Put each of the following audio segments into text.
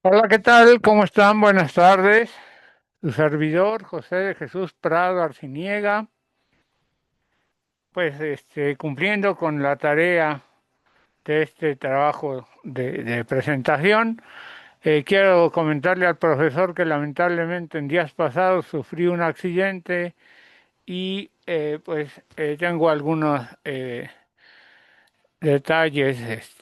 Hola, ¿qué tal? ¿Cómo están? Buenas tardes. Su servidor, José de Jesús Prado Arciniega, pues cumpliendo con la tarea de este trabajo de presentación, quiero comentarle al profesor que lamentablemente en días pasados sufrí un accidente y tengo algunos detalles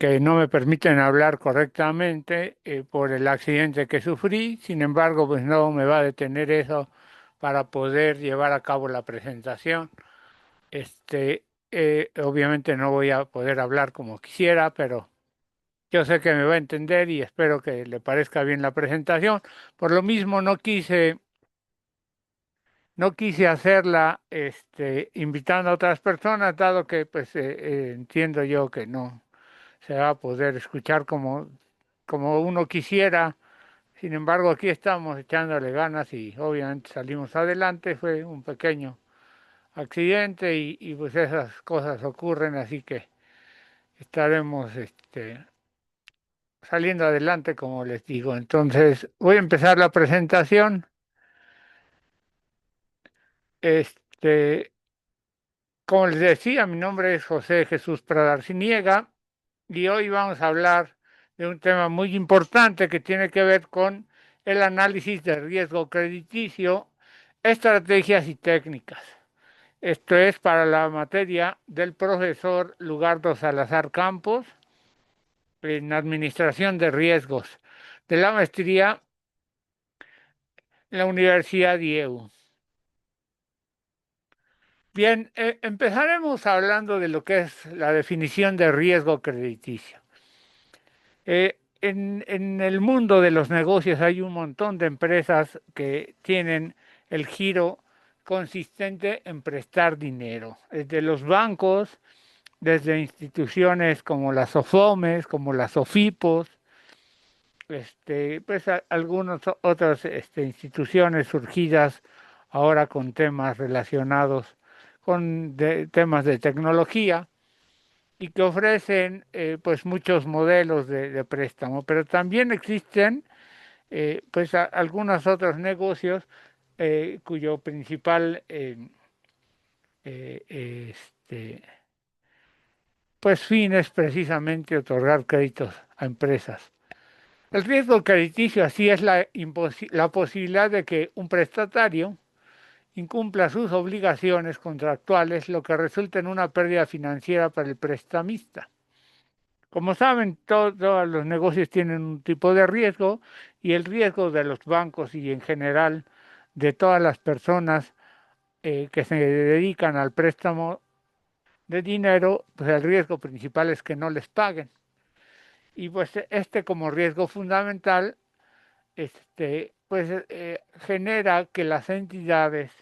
que no me permiten hablar correctamente por el accidente que sufrí. Sin embargo, pues no me va a detener eso para poder llevar a cabo la presentación. Obviamente no voy a poder hablar como quisiera, pero yo sé que me va a entender y espero que le parezca bien la presentación. Por lo mismo, no quise hacerla invitando a otras personas, dado que pues entiendo yo que no se va a poder escuchar como uno quisiera. Sin embargo, aquí estamos echándole ganas y obviamente salimos adelante. Fue un pequeño accidente y pues esas cosas ocurren, así que estaremos saliendo adelante, como les digo. Entonces, voy a empezar la presentación. Este, Como les decía, mi nombre es José Jesús Prada Arciniega y hoy vamos a hablar de un tema muy importante que tiene que ver con el análisis de riesgo crediticio, estrategias y técnicas. Esto es para la materia del profesor Lugardo Salazar Campos en Administración de Riesgos de la maestría en la Universidad IEU. Bien, empezaremos hablando de lo que es la definición de riesgo crediticio. En el mundo de los negocios hay un montón de empresas que tienen el giro consistente en prestar dinero, desde los bancos, desde instituciones como las SOFOMES, como las SOFIPOS, algunas otras instituciones surgidas ahora con temas relacionados con temas de tecnología y que ofrecen pues muchos modelos de préstamo, pero también existen algunos otros negocios cuyo principal fin es precisamente otorgar créditos a empresas. El riesgo crediticio así es la posibilidad de que un prestatario incumpla sus obligaciones contractuales, lo que resulta en una pérdida financiera para el prestamista. Como saben, todos los negocios tienen un tipo de riesgo y el riesgo de los bancos y en general de todas las personas que se dedican al préstamo de dinero, pues el riesgo principal es que no les paguen. Y pues como riesgo fundamental, genera que las entidades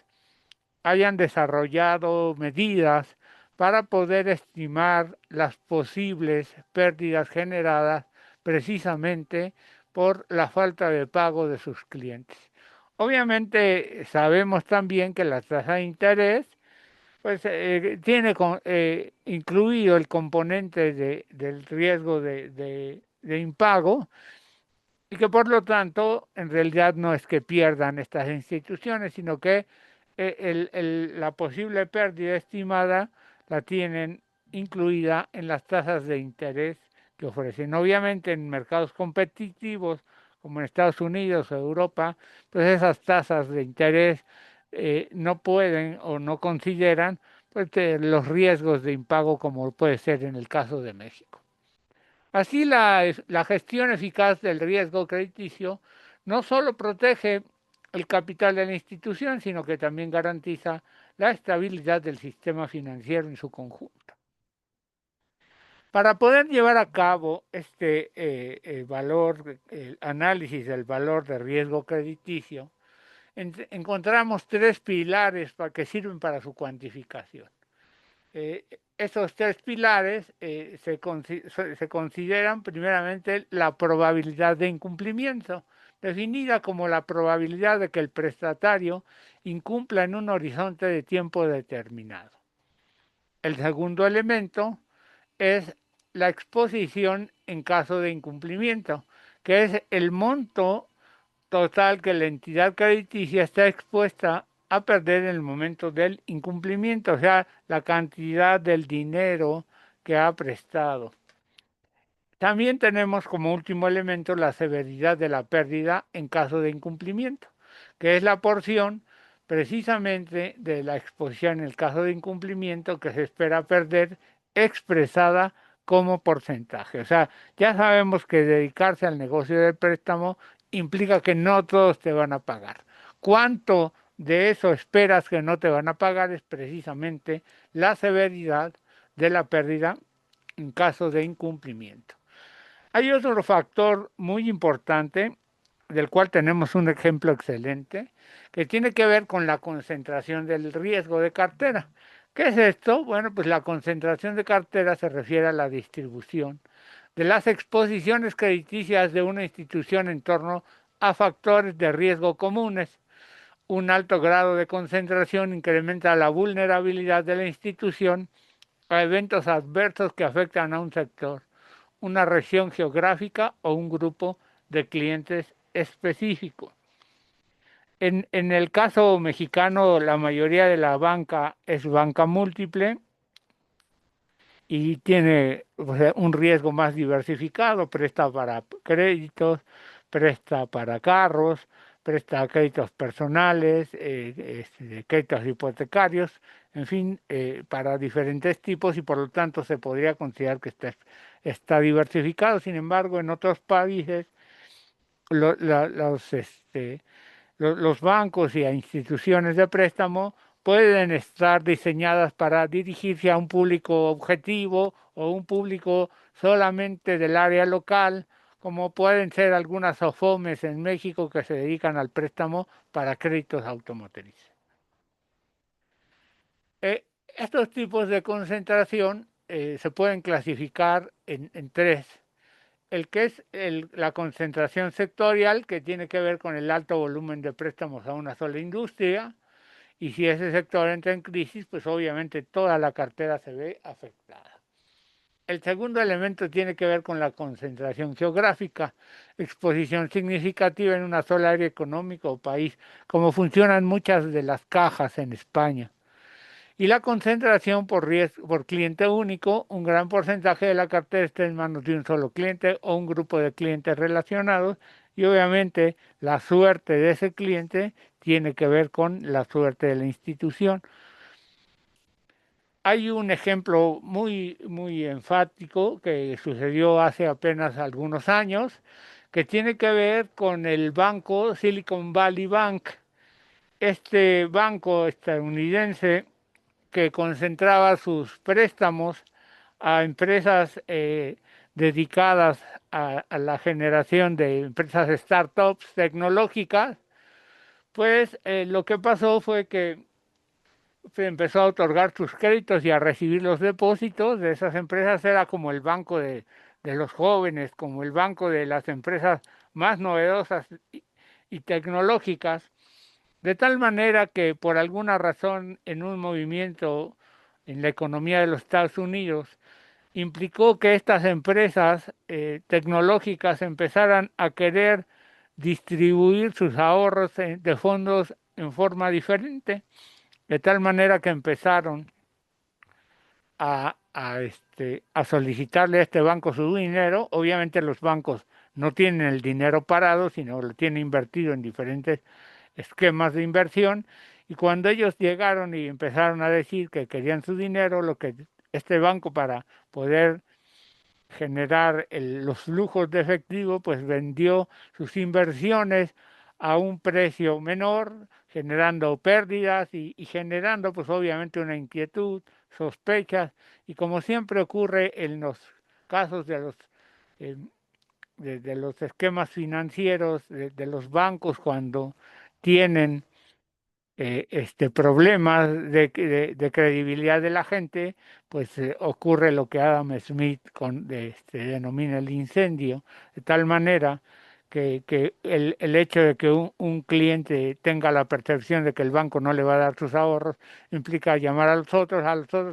hayan desarrollado medidas para poder estimar las posibles pérdidas generadas precisamente por la falta de pago de sus clientes. Obviamente sabemos también que la tasa de interés tiene incluido el componente del riesgo de impago y que por lo tanto en realidad no es que pierdan estas instituciones, sino que la posible pérdida estimada la tienen incluida en las tasas de interés que ofrecen. Obviamente en mercados competitivos como en Estados Unidos o Europa, pues esas tasas de interés no pueden o no consideran los riesgos de impago como puede ser en el caso de México. Así, la gestión eficaz del riesgo crediticio no solo protege el capital de la institución, sino que también garantiza la estabilidad del sistema financiero en su conjunto. Para poder llevar a cabo el análisis del valor de riesgo crediticio, encontramos tres pilares que sirven para su cuantificación. Eh, Esos tres pilares se consideran primeramente la probabilidad de incumplimiento, definida como la probabilidad de que el prestatario incumpla en un horizonte de tiempo determinado. El segundo elemento es la exposición en caso de incumplimiento, que es el monto total que la entidad crediticia está expuesta a perder en el momento del incumplimiento, o sea, la cantidad del dinero que ha prestado. También tenemos como último elemento la severidad de la pérdida en caso de incumplimiento, que es la porción precisamente de la exposición en el caso de incumplimiento que se espera perder expresada como porcentaje. O sea, ya sabemos que dedicarse al negocio del préstamo implica que no todos te van a pagar. ¿Cuánto de eso esperas que no te van a pagar? Es precisamente la severidad de la pérdida en caso de incumplimiento. Hay otro factor muy importante del cual tenemos un ejemplo excelente, que tiene que ver con la concentración del riesgo de cartera. ¿Qué es esto? Bueno, pues la concentración de cartera se refiere a la distribución de las exposiciones crediticias de una institución en torno a factores de riesgo comunes. Un alto grado de concentración incrementa la vulnerabilidad de la institución a eventos adversos que afectan a un sector, una región geográfica o un grupo de clientes específico. En el caso mexicano, la mayoría de la banca es banca múltiple y tiene un riesgo más diversificado, presta para créditos, presta para carros, presta créditos personales, créditos hipotecarios, en fin, para diferentes tipos y por lo tanto se podría considerar que está diversificado. Sin embargo, en otros países lo- la- los, este, los bancos y instituciones de préstamo pueden estar diseñadas para dirigirse a un público objetivo o un público solamente del área local, como pueden ser algunas OFOMES en México que se dedican al préstamo para créditos automotrices. Estos tipos de concentración se pueden clasificar en tres. El que es la concentración sectorial, que tiene que ver con el alto volumen de préstamos a una sola industria, y si ese sector entra en crisis, pues obviamente toda la cartera se ve afectada. El segundo elemento tiene que ver con la concentración geográfica, exposición significativa en una sola área económica o país, como funcionan muchas de las cajas en España. Y la concentración por cliente único, un gran porcentaje de la cartera está en manos de un solo cliente o un grupo de clientes relacionados y obviamente la suerte de ese cliente tiene que ver con la suerte de la institución. Hay un ejemplo muy enfático que sucedió hace apenas algunos años que tiene que ver con el banco Silicon Valley Bank. Este banco estadounidense que concentraba sus préstamos a empresas dedicadas a la generación de empresas startups tecnológicas, pues lo que pasó fue que se empezó a otorgar sus créditos y a recibir los depósitos de esas empresas. Era como el banco de los jóvenes, como el banco de las empresas más novedosas y tecnológicas, de tal manera que por alguna razón en un movimiento en la economía de los Estados Unidos implicó que estas empresas tecnológicas empezaran a querer distribuir sus ahorros de fondos en forma diferente, de tal manera que empezaron a solicitarle a este banco su dinero. Obviamente los bancos no tienen el dinero parado, sino lo tienen invertido en diferentes esquemas de inversión. Y cuando ellos llegaron y empezaron a decir que querían su dinero, lo que este banco para poder generar los flujos de efectivo, pues vendió sus inversiones a un precio menor, generando pérdidas y generando pues obviamente una inquietud, sospechas, y como siempre ocurre en los casos eh, de los esquemas financieros, de los bancos cuando tienen problemas de credibilidad de la gente, pues ocurre lo que Adam Smith denomina el incendio, de tal manera que el hecho de que un cliente tenga la percepción de que el banco no le va a dar sus ahorros implica llamar a los otros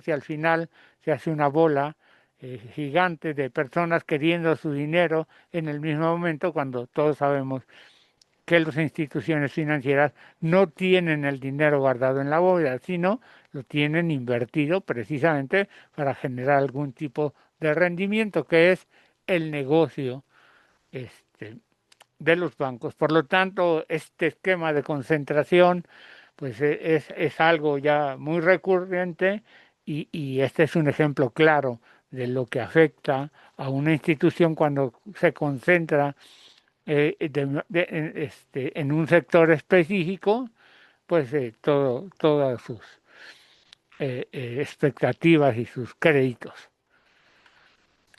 y al final se hace una bola gigante de personas queriendo su dinero en el mismo momento, cuando todos sabemos que las instituciones financieras no tienen el dinero guardado en la bóveda, sino lo tienen invertido precisamente para generar algún tipo de rendimiento, que es el negocio este, de los bancos. Por lo tanto, este esquema de concentración pues es algo ya muy recurrente y este es un ejemplo claro de lo que afecta a una institución cuando se concentra en un sector específico, pues todas sus expectativas y sus créditos.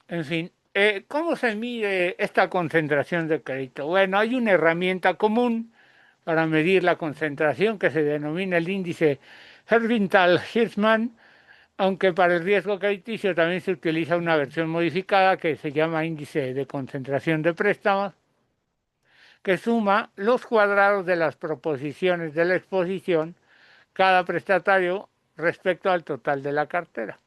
En fin, ¿cómo se mide esta concentración de crédito? Bueno, hay una herramienta común para medir la concentración que se denomina el índice Herfindahl-Hirschman, aunque para el riesgo crediticio también se utiliza una versión modificada que se llama índice de concentración de préstamos, que suma los cuadrados de las proposiciones de la exposición cada prestatario respecto al total de la cartera.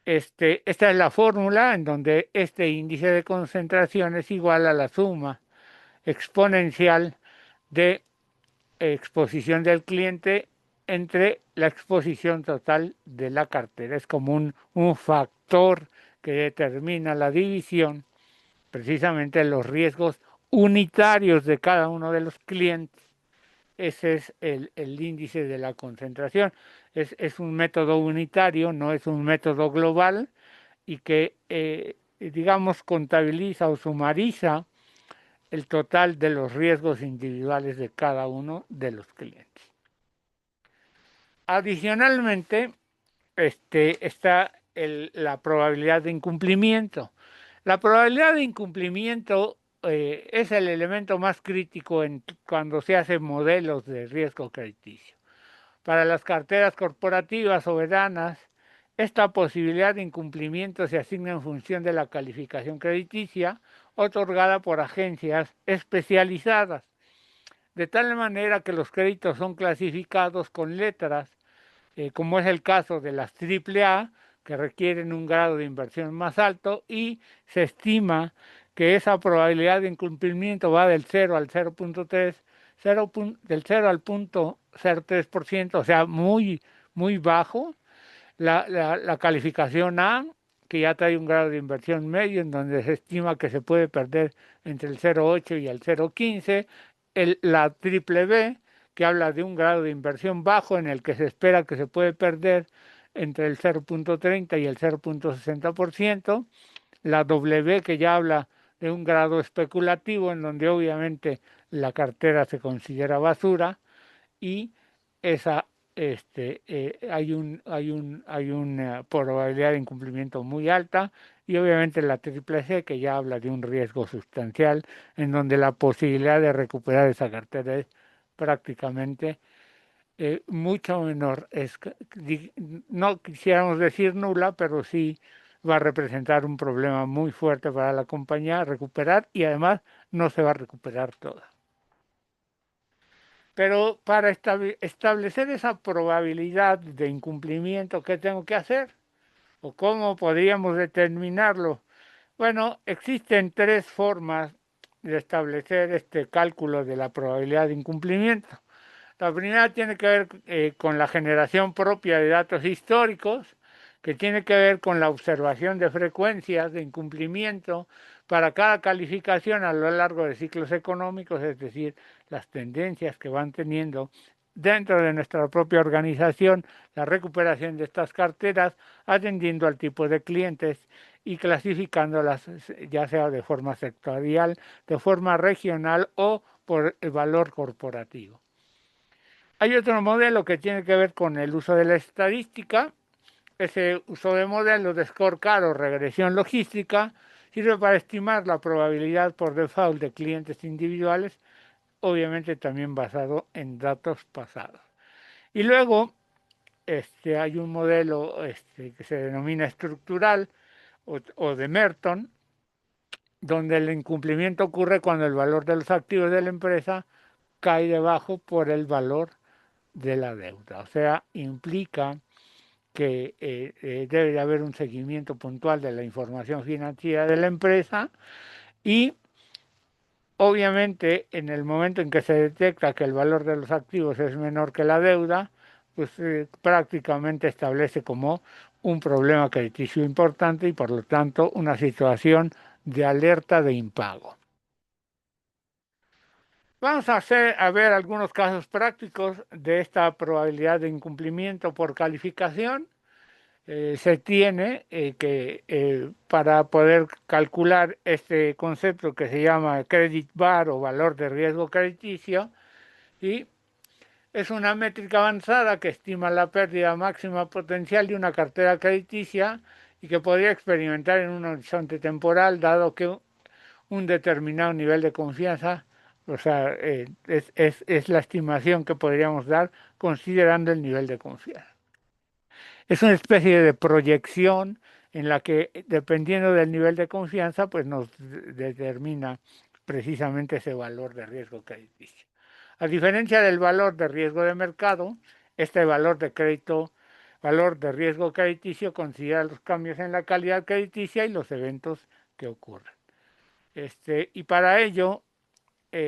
Esta es la fórmula en donde este índice de concentración es igual a la suma exponencial de exposición del cliente entre la exposición total de la cartera. Es como un factor que determina la división precisamente de los riesgos unitarios de cada uno de los clientes. Ese es el índice de la concentración. Es un método unitario, no es un método global y que, digamos, contabiliza o sumariza el total de los riesgos individuales de cada uno de los clientes. Adicionalmente, está la probabilidad de incumplimiento. La probabilidad de incumplimiento es el elemento más crítico cuando se hacen modelos de riesgo crediticio. Para las carteras corporativas soberanas, esta posibilidad de incumplimiento se asigna en función de la calificación crediticia otorgada por agencias especializadas, de tal manera que los créditos son clasificados con letras, como es el caso de las AAA, que requieren un grado de inversión más alto, y se estima que esa probabilidad de incumplimiento va del 0 al 0.3, del 0 al 0.03%, o sea, muy bajo. La calificación A, que ya trae un grado de inversión medio, en donde se estima que se puede perder entre el 0.8 y el 0.15, la triple B, que habla de un grado de inversión bajo, en el que se espera que se puede perder entre el 0.30 y el 0.60%, la W, que ya habla de un grado especulativo, en donde obviamente la cartera se considera basura, y esa hay una probabilidad de incumplimiento muy alta, y obviamente la triple C, que ya habla de un riesgo sustancial, en donde la posibilidad de recuperar esa cartera es prácticamente mucho menor. No quisiéramos decir nula, pero sí va a representar un problema muy fuerte para la compañía recuperar, y además no se va a recuperar toda. Pero para establecer esa probabilidad de incumplimiento, ¿qué tengo que hacer? ¿O cómo podríamos determinarlo? Bueno, existen tres formas de establecer este cálculo de la probabilidad de incumplimiento. La primera tiene que ver con la generación propia de datos históricos, que tiene que ver con la observación de frecuencias de incumplimiento para cada calificación a lo largo de ciclos económicos, es decir, las tendencias que van teniendo dentro de nuestra propia organización la recuperación de estas carteras, atendiendo al tipo de clientes y clasificándolas ya sea de forma sectorial, de forma regional o por el valor corporativo. Hay otro modelo que tiene que ver con el uso de la estadística. Ese uso de modelos de scorecard o regresión logística sirve para estimar la probabilidad por default de clientes individuales, obviamente también basado en datos pasados. Y luego hay un modelo que se denomina estructural o de Merton, donde el incumplimiento ocurre cuando el valor de los activos de la empresa cae debajo por el valor de la deuda. O sea, implica que debe de haber un seguimiento puntual de la información financiera de la empresa y obviamente en el momento en que se detecta que el valor de los activos es menor que la deuda, pues prácticamente establece como un problema crediticio importante y por lo tanto una situación de alerta de impago. Vamos a ver algunos casos prácticos de esta probabilidad de incumplimiento por calificación. Se tiene que para poder calcular este concepto que se llama credit bar o valor de riesgo crediticio, y es una métrica avanzada que estima la pérdida máxima potencial de una cartera crediticia y que podría experimentar en un horizonte temporal, dado que un determinado nivel de confianza, o sea, es la estimación que podríamos dar considerando el nivel de confianza. Es una especie de proyección en la que, dependiendo del nivel de confianza, pues nos determina precisamente ese valor de riesgo crediticio. A diferencia del valor de riesgo de mercado, este valor de crédito, valor de riesgo crediticio considera los cambios en la calidad crediticia y los eventos que ocurren. Y para ello,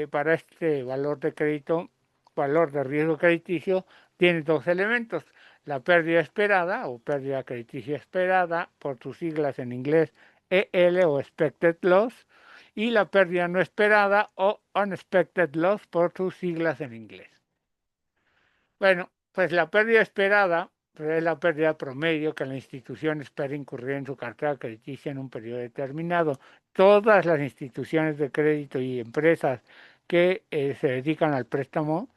para este valor de crédito, valor de riesgo crediticio, tiene dos elementos: la pérdida esperada o pérdida crediticia esperada, por sus siglas en inglés EL o expected loss, y la pérdida no esperada o unexpected loss por sus siglas en inglés. Bueno, pues la pérdida esperada es la pérdida promedio que la institución espera incurrir en su cartera crediticia en un periodo determinado. Todas las instituciones de crédito y empresas que se dedican al préstamo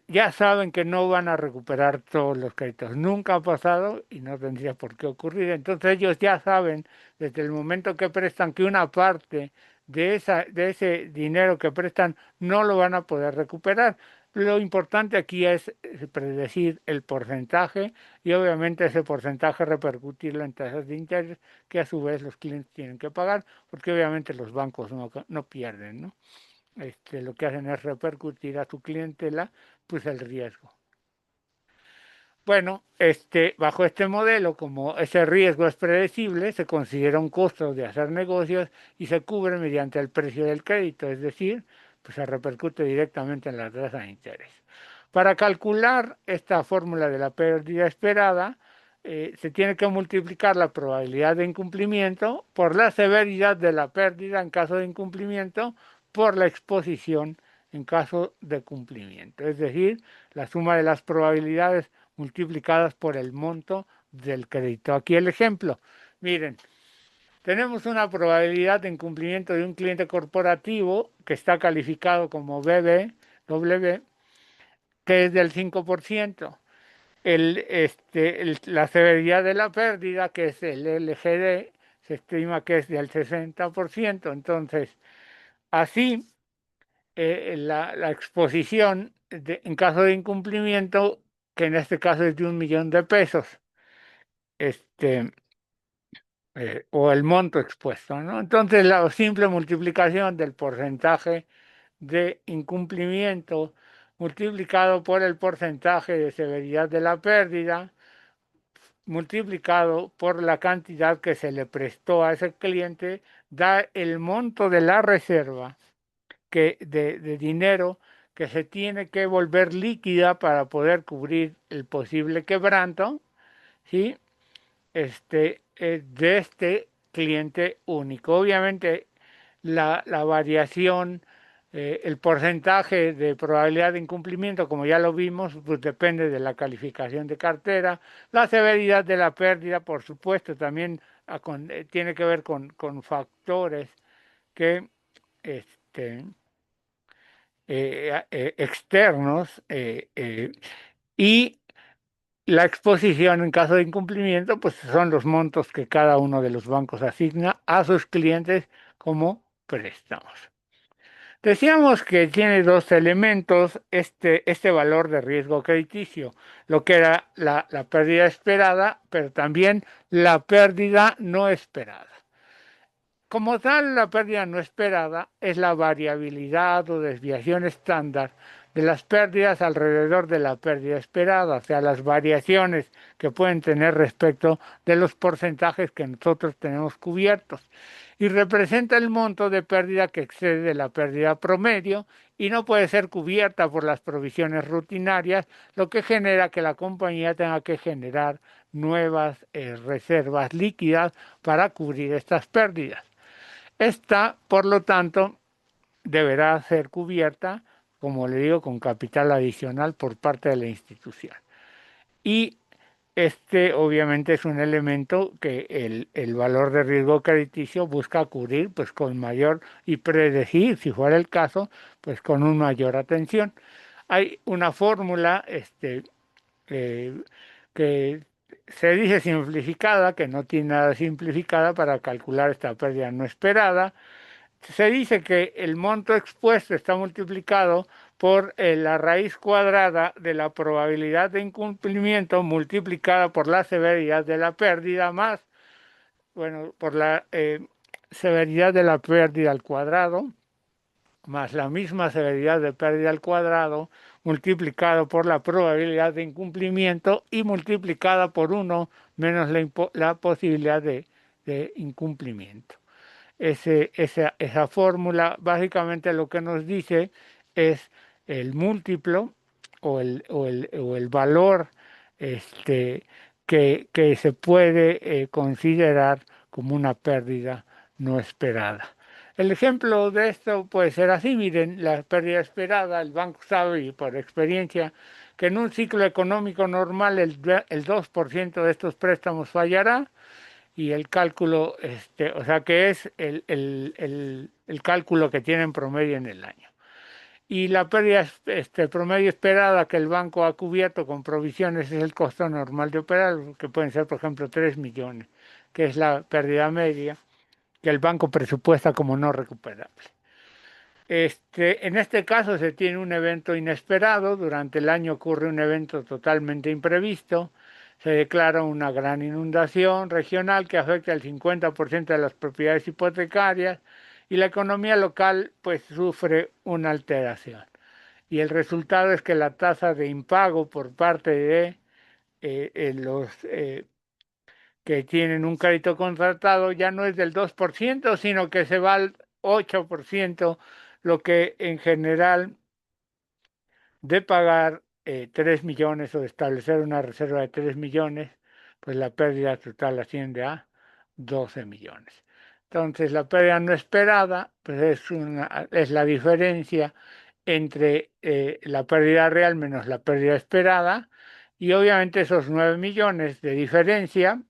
ya saben que no van a recuperar todos los créditos. Nunca ha pasado y no tendría por qué ocurrir. Entonces ellos ya saben desde el momento que prestan que una parte de ese dinero que prestan no lo van a poder recuperar. Lo importante aquí es predecir el porcentaje y obviamente ese porcentaje repercutirlo en tasas de interés que a su vez los clientes tienen que pagar, porque obviamente los bancos no pierden, ¿no? Lo que hacen es repercutir a su clientela pues el riesgo. Bueno, bajo este modelo, como ese riesgo es predecible, se considera un costo de hacer negocios y se cubre mediante el precio del crédito, es decir, pues se repercute directamente en la tasa de interés. Para calcular esta fórmula de la pérdida esperada, se tiene que multiplicar la probabilidad de incumplimiento por la severidad de la pérdida en caso de incumplimiento por la exposición en caso de cumplimiento. Es decir, la suma de las probabilidades multiplicadas por el monto del crédito. Aquí el ejemplo. Miren, tenemos una probabilidad de incumplimiento de un cliente corporativo que está calificado como BBW, que es del 5%. La severidad de la pérdida, que es el LGD, se estima que es del 60%. Entonces, así, la exposición en caso de incumplimiento, que en este caso es de 1.000.000 de pesos, o el monto expuesto, ¿no? Entonces, la simple multiplicación del porcentaje de incumplimiento multiplicado por el porcentaje de severidad de la pérdida, multiplicado por la cantidad que se le prestó a ese cliente, da el monto de la reserva de dinero que se tiene que volver líquida para poder cubrir el posible quebranto, ¿sí? De este cliente único. Obviamente la variación, el porcentaje de probabilidad de incumplimiento, como ya lo vimos, pues depende de la calificación de cartera. La severidad de la pérdida, por supuesto, también tiene que ver con factores que este, externos, y la exposición en caso de incumplimiento, pues son los montos que cada uno de los bancos asigna a sus clientes como préstamos. Decíamos que tiene dos elementos este valor de riesgo crediticio, lo que era la pérdida esperada, pero también la pérdida no esperada. Como tal, la pérdida no esperada es la variabilidad o desviación estándar de las pérdidas alrededor de la pérdida esperada, o sea, las variaciones que pueden tener respecto de los porcentajes que nosotros tenemos cubiertos. Y representa el monto de pérdida que excede la pérdida promedio y no puede ser cubierta por las provisiones rutinarias, lo que genera que la compañía tenga que generar nuevas reservas líquidas para cubrir estas pérdidas. Esta, por lo tanto, deberá ser cubierta, como le digo, con capital adicional por parte de la institución. Y este obviamente es un elemento que el valor de riesgo crediticio busca cubrir pues con mayor y predecir, si fuera el caso, pues con una mayor atención. Hay una fórmula eh, que se dice simplificada, que no tiene nada simplificada para calcular esta pérdida no esperada. Se dice que el monto expuesto está multiplicado por la raíz cuadrada de la probabilidad de incumplimiento multiplicada por la severidad de la pérdida más, bueno, por la severidad de la pérdida al cuadrado, más la misma severidad de pérdida al cuadrado, multiplicado por la probabilidad de incumplimiento y multiplicada por uno menos la posibilidad de incumplimiento. Esa fórmula básicamente lo que nos dice es el múltiplo o el valor este, que se puede considerar como una pérdida no esperada. El ejemplo de esto puede ser así, miren, la pérdida esperada, el banco sabe por experiencia que en un ciclo económico normal el 2% de estos préstamos fallará, y el cálculo, o sea que es el cálculo que tiene en promedio en el año. Y la pérdida promedio esperada que el banco ha cubierto con provisiones es el costo normal de operar, que pueden ser, por ejemplo, 3 millones, que es la pérdida media que el banco presupuesta como no recuperable. En este caso se tiene un evento inesperado, durante el año ocurre un evento totalmente imprevisto, se declara una gran inundación regional que afecta al 50% de las propiedades hipotecarias y la economía local pues sufre una alteración. Y el resultado es que la tasa de impago por parte de los que tienen un crédito contratado ya no es del 2%, sino que se va al 8%, lo que en general de pagar 3 millones o de establecer una reserva de 3 millones, pues la pérdida total asciende a 12 millones. Entonces la pérdida no esperada pues es la diferencia entre la pérdida real menos la pérdida esperada, y obviamente esos 9 millones de diferencia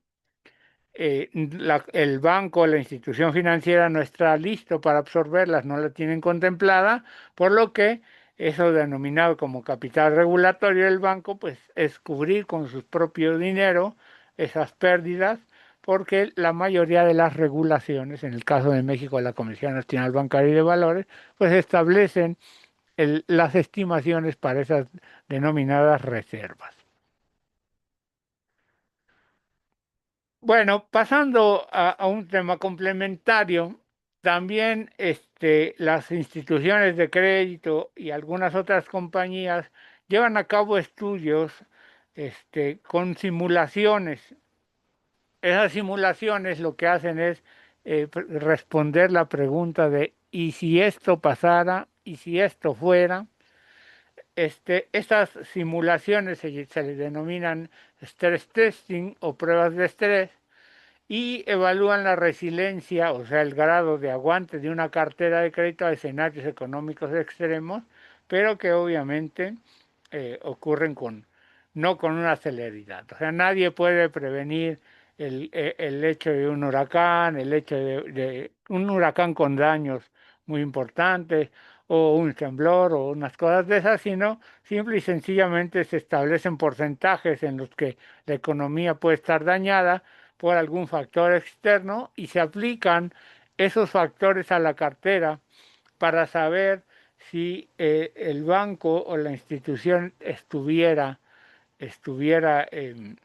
el banco o la institución financiera no está listo para absorberlas, no la tienen contemplada, por lo que eso denominado como capital regulatorio del banco, pues es cubrir con su propio dinero esas pérdidas, porque la mayoría de las regulaciones, en el caso de México la Comisión Nacional Bancaria y de Valores, pues establecen las estimaciones para esas denominadas reservas. Bueno, pasando a un tema complementario, también las instituciones de crédito y algunas otras compañías llevan a cabo estudios con simulaciones. Esas simulaciones lo que hacen es responder la pregunta de ¿y si esto pasara? ¿Y si esto fuera? Estas simulaciones se le denominan stress testing o pruebas de estrés y evalúan la resiliencia, o sea, el grado de aguante de una cartera de crédito a escenarios económicos extremos, pero que obviamente ocurren no con una celeridad. O sea, nadie puede prevenir el hecho de un huracán, el hecho de un huracán con daños muy importantes, o un temblor, o unas cosas de esas, sino simple y sencillamente se establecen porcentajes en los que la economía puede estar dañada por algún factor externo y se aplican esos factores a la cartera para saber si el banco o la institución estuviera en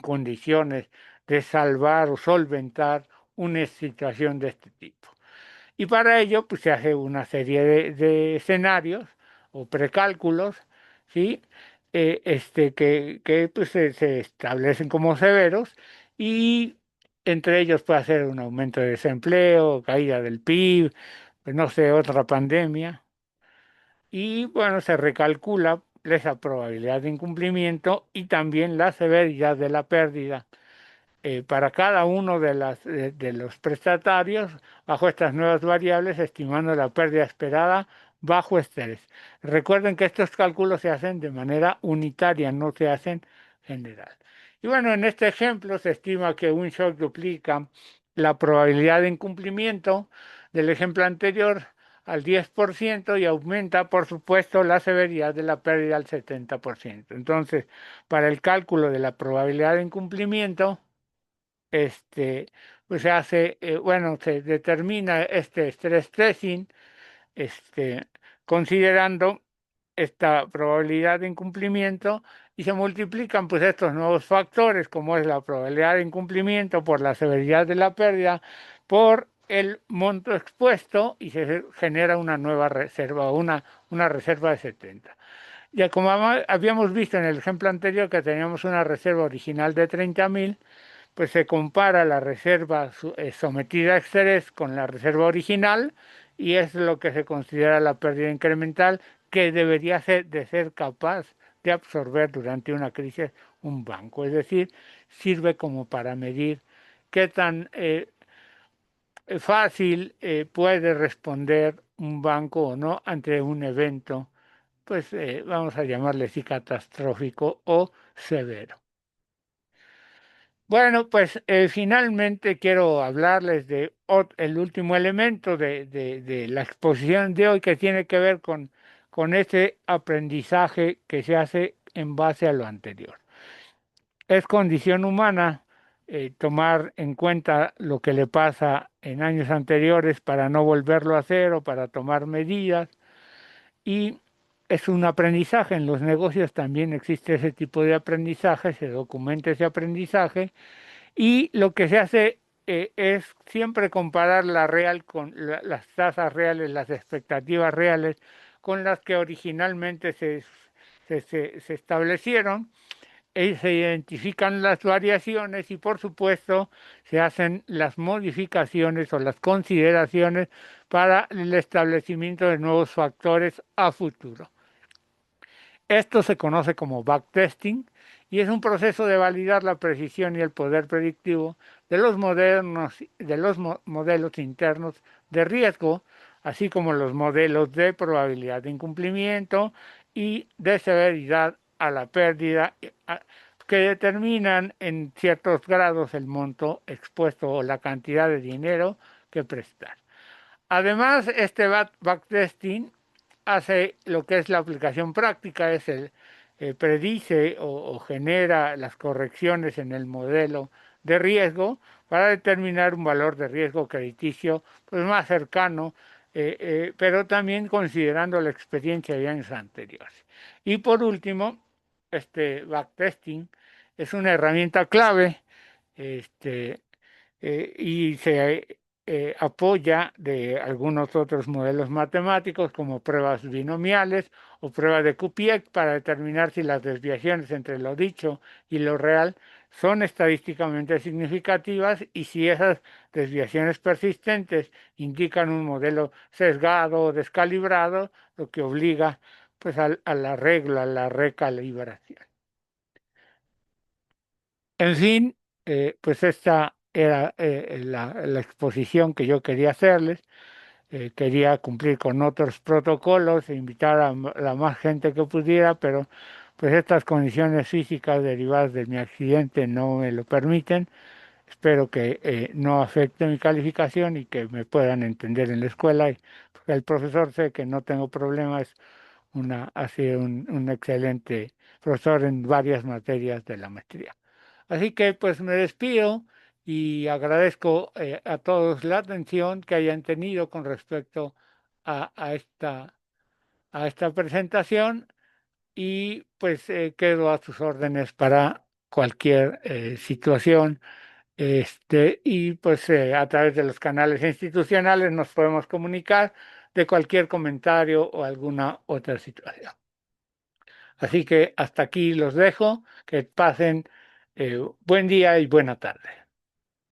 condiciones de salvar o solventar una situación de este tipo. Y para ello pues, se hace una serie de escenarios, o precálculos, ¿sí? Que pues, se establecen como severos y entre ellos puede ser un aumento de desempleo, caída del PIB, pues no sé, otra pandemia. Y bueno, se recalcula esa probabilidad de incumplimiento y también la severidad de la pérdida para cada uno de los prestatarios bajo estas nuevas variables, estimando la pérdida esperada bajo estrés. Recuerden que estos cálculos se hacen de manera unitaria, no se hacen general. Y bueno, en este ejemplo se estima que un shock duplica la probabilidad de incumplimiento del ejemplo anterior al 10% y aumenta, por supuesto, la severidad de la pérdida al 70%. Entonces, para el cálculo de la probabilidad de incumplimiento, este, pues se hace, bueno, se determina este stress testing, este, considerando esta probabilidad de incumplimiento y se multiplican pues estos nuevos factores, como es la probabilidad de incumplimiento por la severidad de la pérdida, por el monto expuesto y se genera una nueva reserva, una reserva de 70. Ya como habíamos visto en el ejemplo anterior que teníamos una reserva original de 30.000, pues se compara la reserva sometida a estrés con la reserva original y es lo que se considera la pérdida incremental que debería de ser capaz de absorber durante una crisis un banco. Es decir, sirve como para medir qué tan fácil puede responder un banco o no ante un evento, pues vamos a llamarle así catastrófico o severo. Bueno, pues finalmente quiero hablarles de el último elemento de la exposición de hoy que tiene que ver con ese aprendizaje que se hace en base a lo anterior. Es condición humana tomar en cuenta lo que le pasa en años anteriores para no volverlo a hacer o para tomar medidas y es un aprendizaje. En los negocios también existe ese tipo de aprendizaje, se documenta ese aprendizaje y lo que se hace es siempre comparar la real con las tasas reales, las expectativas reales con las que originalmente se establecieron. Se identifican las variaciones y por supuesto se hacen las modificaciones o las consideraciones para el establecimiento de nuevos factores a futuro. Esto se conoce como backtesting y es un proceso de validar la precisión y el poder predictivo de los modelos internos de riesgo, así como los modelos de probabilidad de incumplimiento y de severidad a la pérdida, que determinan en ciertos grados el monto expuesto o la cantidad de dinero que prestar. Además, este backtesting hace lo que es la aplicación práctica, es el predice o genera las correcciones en el modelo de riesgo para determinar un valor de riesgo crediticio pues, más cercano, pero también considerando la experiencia de años anteriores. Y por último, este backtesting es una herramienta clave este, y se apoya de algunos otros modelos matemáticos como pruebas binomiales o pruebas de Kupiec para determinar si las desviaciones entre lo dicho y lo real son estadísticamente significativas y si esas desviaciones persistentes indican un modelo sesgado o descalibrado, lo que obliga pues al arreglo, a la recalibración. En fin, pues esta era la exposición que yo quería hacerles. Quería cumplir con otros protocolos e invitar a la más gente que pudiera, pero pues estas condiciones físicas derivadas de mi accidente no me lo permiten. Espero que no afecte mi calificación y que me puedan entender en la escuela. Porque el profesor sé que no tengo problemas, ha sido un excelente profesor en varias materias de la maestría. Así que pues me despido y agradezco a todos la atención que hayan tenido con respecto a, a esta, a esta presentación y pues quedo a sus órdenes para cualquier situación. Y pues a través de los canales institucionales nos podemos comunicar de cualquier comentario o alguna otra situación. Así que hasta aquí los dejo, que pasen buen día y buena tarde.